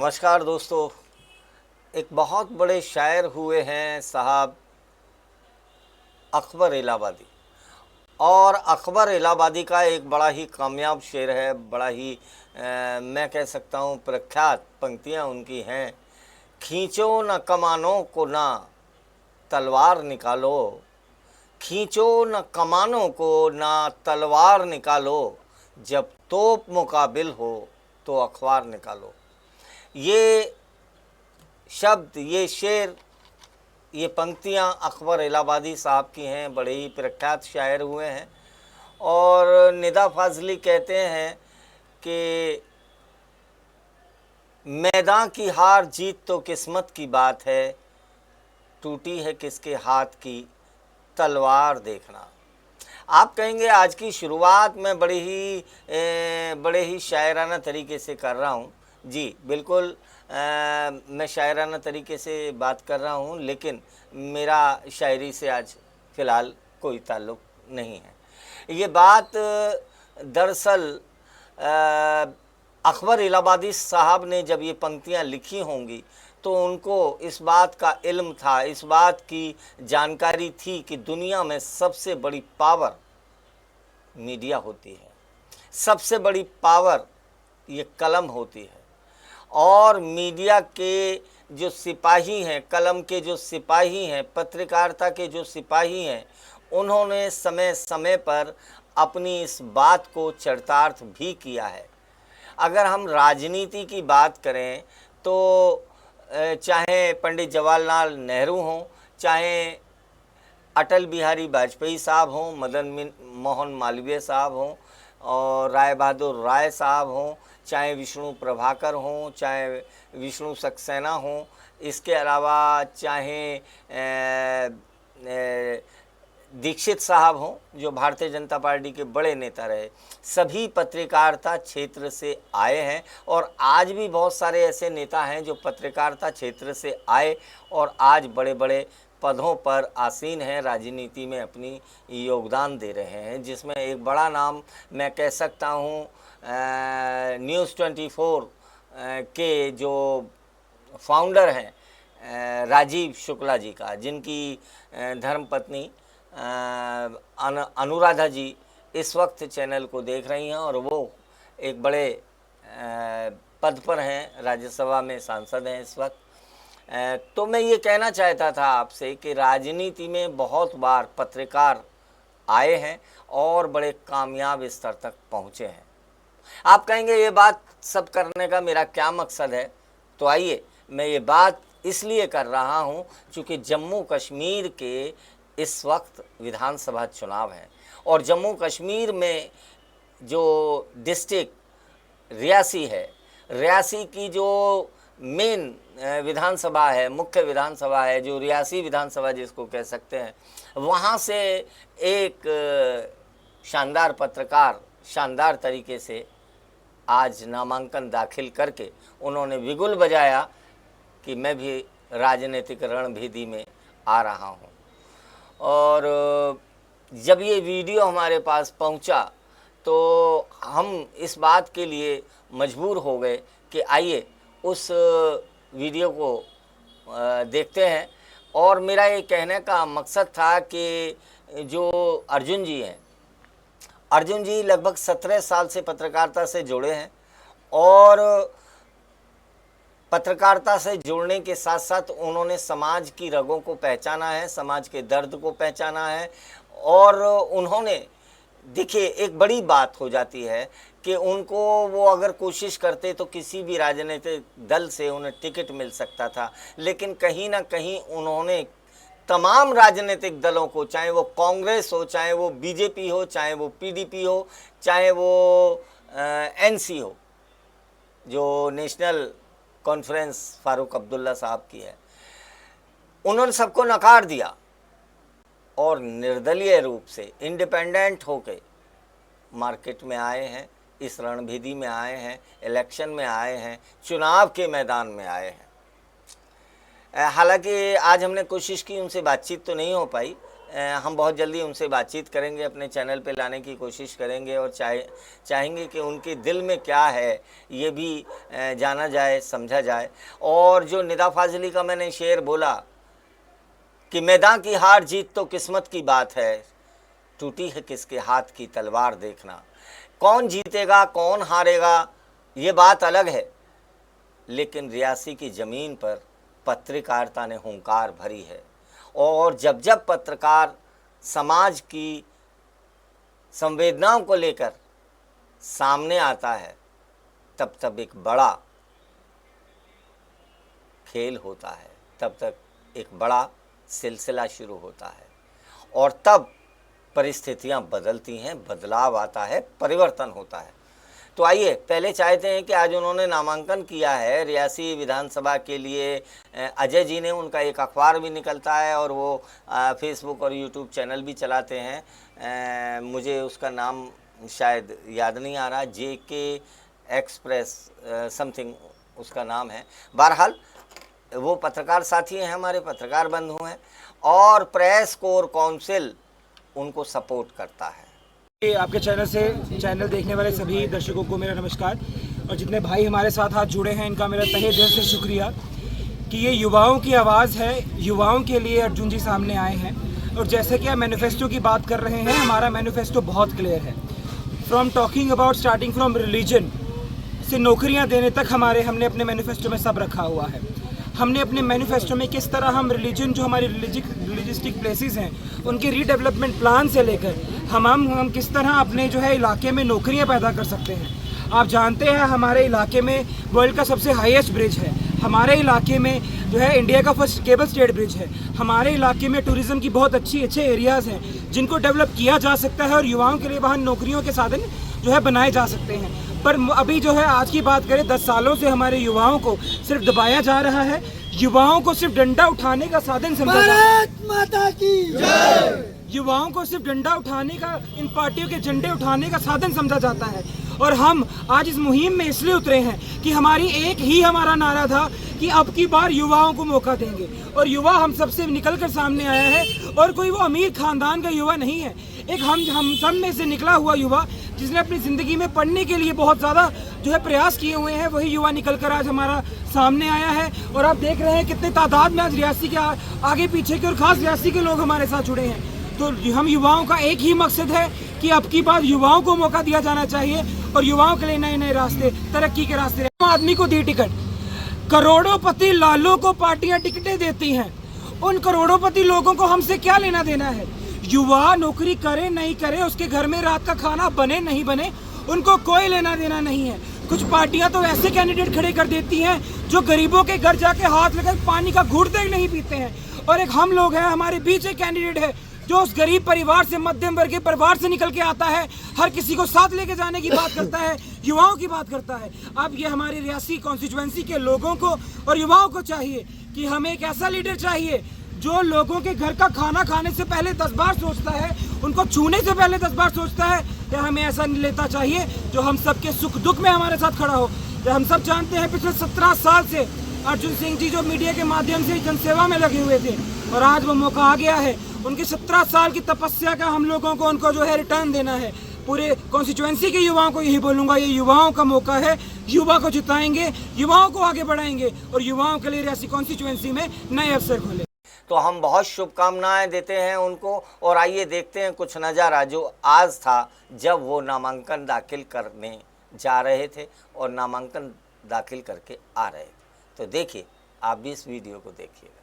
नमस्कार दोस्तों। एक बहुत बड़े शायर हुए हैं साहब अकबर इलाहाबादी। और अकबर इलाहाबादी का एक बड़ा ही कामयाब शेर है, बड़ा ही मैं कह सकता हूँ प्रख्यात पंक्तियाँ उनकी हैं। खींचो न कमानों को ना तलवार निकालो, खींचो न कमानों को ना तलवार निकालो, जब तोप मुकाबिल हो तो अखबार निकालो। ये शब्द, ये शेर, ये पंक्तियाँ अकबर इलाहाबादी साहब की हैं। बड़े ही प्रख्यात शायर हुए हैं। और निदा फाजली कहते हैं कि मैदान की हार जीत तो किस्मत की बात है, टूटी है किसके हाथ की तलवार देखना। आप कहेंगे आज की शुरुआत मैं बड़े ही शायराना तरीके से कर रहा हूँ। जी बिल्कुल, मैं शायराना तरीके से बात कर रहा हूँ, लेकिन मेरा शायरी से आज फ़िलहाल कोई ताल्लुक़ नहीं है। ये बात दरअसल अकबर इलाहाबादी साहब ने जब ये पंक्तियाँ लिखी होंगी तो उनको इस बात का इल्म था, इस बात की जानकारी थी कि दुनिया में सबसे बड़ी पावर मीडिया होती है, सबसे बड़ी पावर ये कलम होती है। और मीडिया के जो सिपाही हैं, कलम के जो सिपाही हैं, पत्रकारिता के जो सिपाही हैं, उन्होंने समय समय पर अपनी इस बात को चरितार्थ भी किया है। अगर हम राजनीति की बात करें तो चाहे पंडित जवाहरलाल नेहरू हों, चाहे अटल बिहारी वाजपेयी साहब हों, मदन मोहन मालवीय साहब हों, और राय बहादुर राय साहब हों, चाहे विष्णु प्रभाकर हों, चाहे विष्णु सक्सेना हों, इसके अलावा चाहे दीक्षित साहब हों जो भारतीय जनता पार्टी के बड़े नेता रहे, सभी पत्रकारिता क्षेत्र से आए हैं। और आज भी बहुत सारे ऐसे नेता हैं जो पत्रकारिता क्षेत्र से आए और आज बड़े बड़े पदों पर आसीन हैं, राजनीति में अपनी योगदान दे रहे हैं। जिसमें एक बड़ा नाम मैं कह सकता हूँ न्यूज़ 24 के जो फाउंडर हैं राजीव शुक्ला जी का, जिनकी धर्मपत्नी अनुराधा जी इस वक्त चैनल को देख रही हैं और वो एक बड़े पद पर हैं, राज्यसभा में सांसद हैं इस वक्त। तो मैं ये कहना चाहता था आपसे कि राजनीति में बहुत बार पत्रकार आए हैं और बड़े कामयाब स्तर तक पहुँचे हैं। आप कहेंगे ये बात सब करने का मेरा क्या मकसद है? तो आइए, मैं ये बात इसलिए कर रहा हूँ क्योंकि जम्मू कश्मीर के इस वक्त विधानसभा चुनाव हैं और जम्मू कश्मीर में जो डिस्ट्रिक्ट रियासी है, रियासी की जो मेन विधानसभा है, मुख्य विधानसभा है, जो रियासी विधानसभा जिसको कह सकते हैं, वहाँ से एक शानदार पत्रकार शानदार तरीके से आज नामांकन दाखिल करके उन्होंने बिगुल बजाया कि मैं भी राजनीतिक रणभेदी में आ रहा हूँ। और जब ये वीडियो हमारे पास पहुँचा तो हम इस बात के लिए मजबूर हो गए कि आइए उस वीडियो को देखते हैं। और मेरा ये कहने का मकसद था कि जो अर्जुन जी हैं, अर्जुन जी लगभग 17 साल से पत्रकारिता से जुड़े हैं और पत्रकारिता से जुड़ने के साथ साथ उन्होंने समाज की रगों को पहचाना है, समाज के दर्द को पहचाना है। और उन्होंने, देखिए एक बड़ी बात हो जाती है कि उनको, वो अगर कोशिश करते तो किसी भी राजनीतिक दल से उन्हें टिकट मिल सकता था, लेकिन कहीं ना कहीं उन्होंने तमाम राजनीतिक दलों को, चाहे वो कांग्रेस हो, चाहे वो बीजेपी हो, चाहे वो पीडीपी हो, चाहे वो एनसी हो जो नेशनल कॉन्फ्रेंस फारूक अब्दुल्ला साहब की है, उन्होंने सबको नकार दिया और निर्दलीय रूप से इंडिपेंडेंट होके मार्केट में आए हैं, इस रणभेदी में आए हैं, इलेक्शन में आए हैं, चुनाव के मैदान में आए हैं। हालांकि आज हमने कोशिश की, उनसे बातचीत तो नहीं हो पाई, हम बहुत जल्दी उनसे बातचीत करेंगे, अपने चैनल पे लाने की कोशिश करेंगे और चाहेंगे कि उनके दिल में क्या है ये भी जाना जाए, समझा जाए। और जो निदा फाजली का मैंने शेर बोला कि मैदान की हार जीत तो किस्मत की बात है, टूटी है किसके हाथ की तलवार देखना। कौन जीतेगा कौन हारेगा ये बात अलग है, लेकिन रियासी की ज़मीन पर पत्रकारिता ने हुंकार भरी है। और जब जब पत्रकार समाज की संवेदनाओं को लेकर सामने आता है, तब तब एक बड़ा खेल होता है, तब तक एक बड़ा सिलसिला शुरू होता है और तब परिस्थितियां बदलती हैं, बदलाव आता है, परिवर्तन होता है। तो आइए पहले चाहते हैं कि आज उन्होंने नामांकन किया है रियासी विधानसभा के लिए। अजय जी ने, उनका एक अखबार भी निकलता है और वो फेसबुक और यूट्यूब चैनल भी चलाते हैं। मुझे उसका नाम शायद याद नहीं आ रहा, JK एक्सप्रेस समथिंग उसका नाम है। बहरहाल वो पत्रकार साथी हैं, हमारे पत्रकार बंधु हैं और प्रेस कोर काउंसिल उनको सपोर्ट करता है। आपके चैनल देखने वाले सभी दर्शकों को मेरा नमस्कार, और जितने भाई हमारे साथ हाथ जुड़े हैं इनका मेरा तहे दिल से शुक्रिया कि ये युवाओं की आवाज़ है। युवाओं के लिए अर्जुन जी सामने आए हैं और जैसे कि आप मैनिफेस्टो की बात कर रहे हैं, हमारा मैनिफेस्टो बहुत क्लियर है। From talking about starting from religion से नौकरियां देने तक हमने अपने मैनिफेस्टो में सब रखा हुआ है। हमने अपने मैनिफेस्टो में किस तरह हम रिलीजन, जो हमारी रिलीजियस्टिक प्लेसेस हैं, उनके रीडेवलपमेंट प्लान से लेकर हम किस तरह अपने जो है इलाके में नौकरियां पैदा कर सकते हैं। आप जानते हैं हमारे इलाके में वर्ल्ड का सबसे हाईएस्ट ब्रिज है, हमारे इलाके में जो है इंडिया का फर्स्ट केबल स्टेट ब्रिज है, हमारे इलाके में टूरिज़्म की बहुत अच्छे एरियाज़ हैं जिनको डेवलप किया जा सकता है और युवाओं के लिए वहाँ नौकरियों के साधन जो है बनाए जा सकते हैं। पर अभी जो है आज की बात करें, 10 सालों से हमारे युवाओं को सिर्फ दबाया जा रहा है, युवाओं को सिर्फ डंडा उठाने का साधन समझा जाता है। भारत माता की जय। युवाओं को सिर्फ डंडा उठाने का, इन पार्टियों के झंडे उठाने का साधन समझा जाता है। और हम आज इस मुहिम में इसलिए उतरे हैं कि हमारा नारा था कि अब की बार युवाओं को मौका देंगे, और युवा हम सबसे निकलकर सामने आया है। और कोई वो अमीर खानदान का युवा नहीं है, एक हम सब में से निकला हुआ युवा जिसने अपनी ज़िंदगी में पढ़ने के लिए बहुत ज़्यादा जो है प्रयास किए हुए हैं, वही युवा निकलकर आज हमारा सामने आया है। और आप देख रहे हैं कितने तादाद में आज रियासी के आगे पीछे के और ख़ास रियासी के लोग हमारे साथ जुड़े हैं। तो हम युवाओं का एक ही मकसद है कि अब की बार युवाओं को मौका दिया जाना चाहिए और युवाओं के लिए नए नए रास्ते, तरक्की के रास्ते। आदमी को दी टिकट, करोड़ोंपति लालों को पार्टियां टिकटें देती हैं, उन करोड़ोंपति लोगों को हमसे क्या लेना देना है। युवा नौकरी करे नहीं करे, उसके घर में रात का खाना बने नहीं बने, उनको कोई लेना देना नहीं है। कुछ पार्टियां तो ऐसे कैंडिडेट खड़े कर देती हैं जो गरीबों के घर जाके हाथ लगाकर पानी का घूंट तक नहीं पीते हैं। और एक हम लोग हैं, हमारे बीच एक कैंडिडेट है जो उस गरीब परिवार से, मध्यम वर्ग के परिवार से निकल के आता है, हर किसी को साथ लेके जाने की बात करता है, युवाओं की बात करता है। अब ये हमारे रियासी कॉन्स्टिट्यूएंसी के लोगों को और युवाओं को चाहिए कि हमें एक ऐसा लीडर चाहिए जो लोगों के घर का खाना खाने से पहले 10 बार सोचता है, उनको छूने से पहले 10 बार सोचता है। या हमें ऐसा नेता चाहिए जो हम सबके सुख दुख में हमारे साथ खड़ा हो। हम सब जानते हैं पिछले 17 साल से अर्जुन सिंह जी जो मीडिया के माध्यम से जनसेवा में लगे हुए थे, और आज वो मौका आ गया है। उनकी 17 साल की तपस्या का हम लोगों को उनको जो है रिटर्न देना है। पूरे कॉन्स्टिट्यूएंसी के युवाओं को यही बोलूँगा, ये युवाओं का मौका है, युवा को जिताएंगे, युवाओं को आगे बढ़ाएंगे और युवाओं के लिए रियासी कॉन्स्टिट्यूएंसी में नए अवसर खोले। तो हम बहुत शुभकामनाएं देते हैं उनको। और आइए देखते हैं कुछ नज़ारा जो आज था जब वो नामांकन दाखिल करने जा रहे थे और नामांकन दाखिल करके आ रहे थे। तो देखिए, आप भी इस वीडियो को देखिएगा।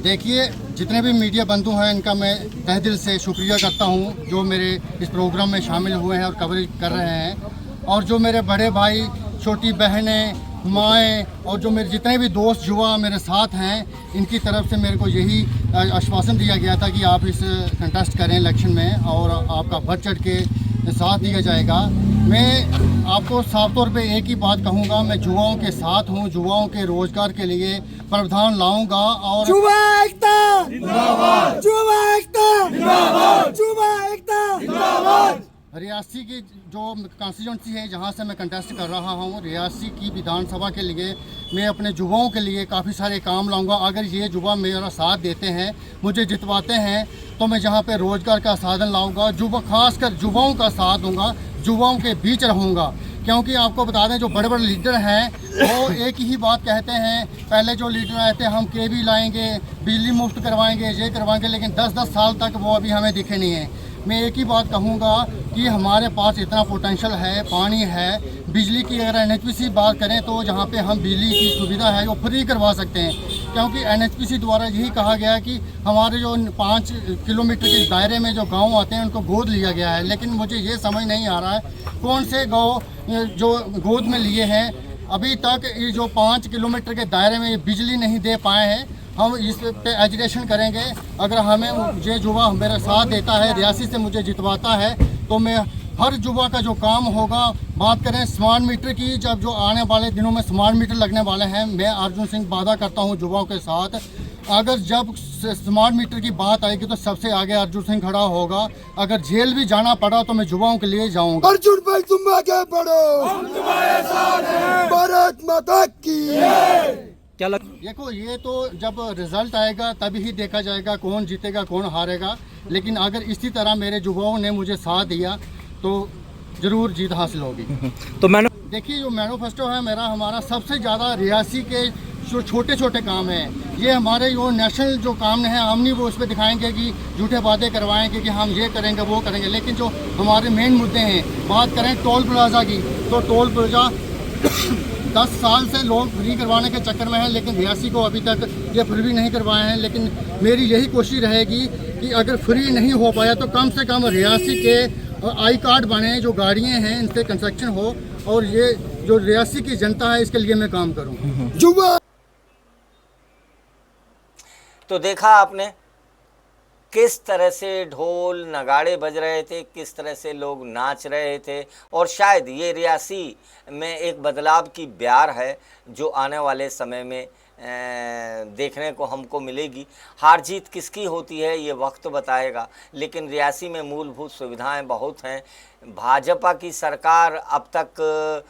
देखिए, जितने भी मीडिया बंधु हैं इनका मैं तहे दिल से शुक्रिया करता हूं जो मेरे इस प्रोग्राम में शामिल हुए हैं और कवरेज कर रहे हैं। और जो मेरे बड़े भाई, छोटी बहनें, माएँ और जो मेरे जितने भी दोस्त युवा मेरे साथ हैं, इनकी तरफ से मेरे को यही आश्वासन दिया गया था कि आप इस कंटेस्ट करें इलेक्शन में और आपका बढ़ चढ़ के साथ दिया जाएगा। मैं आपको साफ तौर पे एक ही बात कहूँगा, मैं युवाओं के साथ हूँ, युवाओं के रोजगार के लिए प्रावधान लाऊंगा। और युवा एकता जिंदाबाद, युवा एकता जिंदाबाद, युवा एकता जिंदाबाद। रियासी की जो कॉन्स्टिट्यूंसी है जहाँ से मैं कंटेस्ट कर रहा हूँ, रियासी की विधानसभा के लिए मैं अपने युवाओं के लिए काफ़ी सारे काम लाऊंगा। अगर ये युवा मेरा साथ देते हैं, मुझे जितवाते हैं, तो मैं जहाँ पे रोज़गार का साधन लाऊंगा, युवा खासकर युवाओं का साथ दूंगा, युवाओं के बीच रहूँगा। क्योंकि आपको बता दें, जो बड़े बड़े लीडर हैं वो एक ही बात कहते हैं। पहले जो लीडर आए थे, हम केबी लाएंगे, बिजली मुफ्त करवाएंगे, ये करवाएंगे, लेकिन 10-10 साल तक वो अभी हमें दिखे नहीं हैं। मैं एक ही बात कहूँगा कि हमारे पास इतना पोटेंशियल है, पानी है, बिजली की अगर NHPC बात करें तो जहाँ पे हम बिजली की सुविधा है वो फ्री करवा सकते हैं। क्योंकि NHPC द्वारा यही कहा गया है कि हमारे जो 5 किलोमीटर के दायरे में जो गांव आते हैं उनको गोद लिया गया है। लेकिन मुझे ये समझ नहीं आ रहा है कौन से गाँव जो गोद में लिए हैं। अभी तक ये जो 5 किलोमीटर के दायरे में बिजली नहीं दे पाए हैं। हम इस पे एजुकेशन करेंगे। अगर हमें ये युवा मेरा साथ देता है, रियासी से मुझे जितवाता है, तो मैं हर युवा का जो काम होगा। बात करें स्मार्ट मीटर की, जब जो आने वाले दिनों में स्मार्ट मीटर लगने वाले हैं, मैं अर्जुन सिंह वादा करता हूं युवाओं के साथ, अगर जब स्मार्ट मीटर की बात आएगी तो सबसे आगे अर्जुन सिंह खड़ा होगा। अगर जेल भी जाना पड़ा तो मैं युवाओं के लिए जाऊंगा। अर्जुन भाई तुम आगे बढ़ो, हम तुम्हारे साथ हैं, भारत माता की। क्या लग देखो, ये तो जब रिजल्ट आएगा तभी ही देखा जाएगा कौन जीतेगा कौन हारेगा। लेकिन अगर इसी तरह मेरे युवाओं ने मुझे साथ दिया तो ज़रूर जीत हासिल होगी। तो मैंने देखिए, जो मैनिफेस्टो है मेरा, हमारा सबसे ज़्यादा रियासी के जो छोटे छोटे काम हैं, ये हमारे जो नेशनल जो काम हैं, हम नहीं वो उस पर दिखाएंगे कि झूठे वादे करवाएंगे कि हम ये करेंगे वो करेंगे। लेकिन जो हमारे मेन मुद्दे हैं, बात करें टोल प्लाजा की, तो टोल प्लाजा 10 साल से लोग फ्री करवाने के चक्कर में हैं, लेकिन रियासी को अभी तक ये फ्री नहीं करवाए हैं। लेकिन मेरी यही कोशिश रहेगी कि अगर फ्री नहीं हो पाया तो कम से कम रियासी के आई कार्ड बने, जो गाड़ियाँ हैं इनसे कंस्ट्रक्शन हो, और ये जो रियासी की जनता है इसके लिए मैं काम करूँ। युवा तो देखा आपने किस तरह से ढोल नगाड़े बज रहे थे, किस तरह से लोग नाच रहे थे। और शायद ये रियासी में एक बदलाव की ब्यार है जो आने वाले समय में देखने को हमको मिलेगी। हार जीत किसकी होती है ये वक्त बताएगा, लेकिन रियासी में मूलभूत सुविधाएं बहुत हैं। भाजपा की सरकार अब तक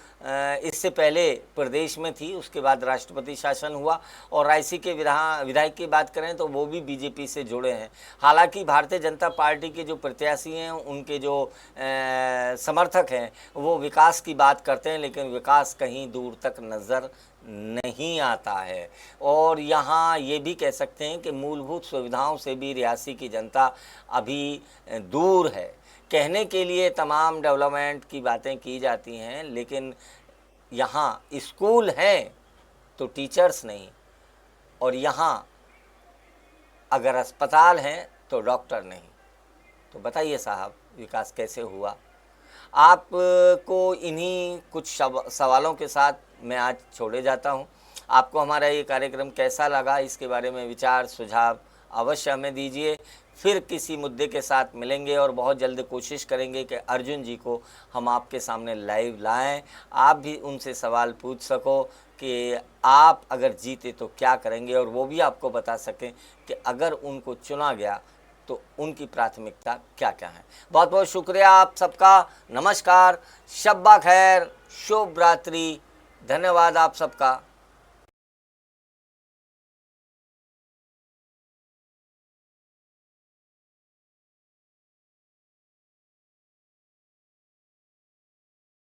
इससे पहले प्रदेश में थी, उसके बाद राष्ट्रपति शासन हुआ, और रायसी के विधायक की बात करें तो वो भी बीजेपी से जुड़े हैं। हालांकि भारतीय जनता पार्टी के जो प्रत्याशी हैं, उनके जो समर्थक हैं, वो विकास की बात करते हैं, लेकिन विकास कहीं दूर तक नज़र नहीं आता है। और यहाँ ये भी कह सकते हैं कि मूलभूत सुविधाओं से भी रियासी की जनता अभी दूर है। कहने के लिए तमाम डेवलपमेंट की बातें की जाती हैं, लेकिन यहाँ स्कूल हैं तो टीचर्स नहीं, और यहाँ अगर अस्पताल हैं तो डॉक्टर नहीं। तो बताइए साहब, विकास कैसे हुआ? आपको इन्हीं कुछ सवालों के साथ मैं आज छोड़े जाता हूं। आपको हमारा ये कार्यक्रम कैसा लगा, इसके बारे में विचार सुझाव अवश्य हमें दीजिए। फिर किसी मुद्दे के साथ मिलेंगे और बहुत जल्द कोशिश करेंगे कि अर्जुन जी को हम आपके सामने लाइव लाएं, आप भी उनसे सवाल पूछ सको कि आप अगर जीते तो क्या करेंगे, और वो भी आपको बता सकें कि अगर उनको चुना गया तो उनकी प्राथमिकता क्या क्या है। बहुत बहुत शुक्रिया आप सबका। नमस्कार, शब्बा खैर, शुभ रात्रि, धन्यवाद आप सबका।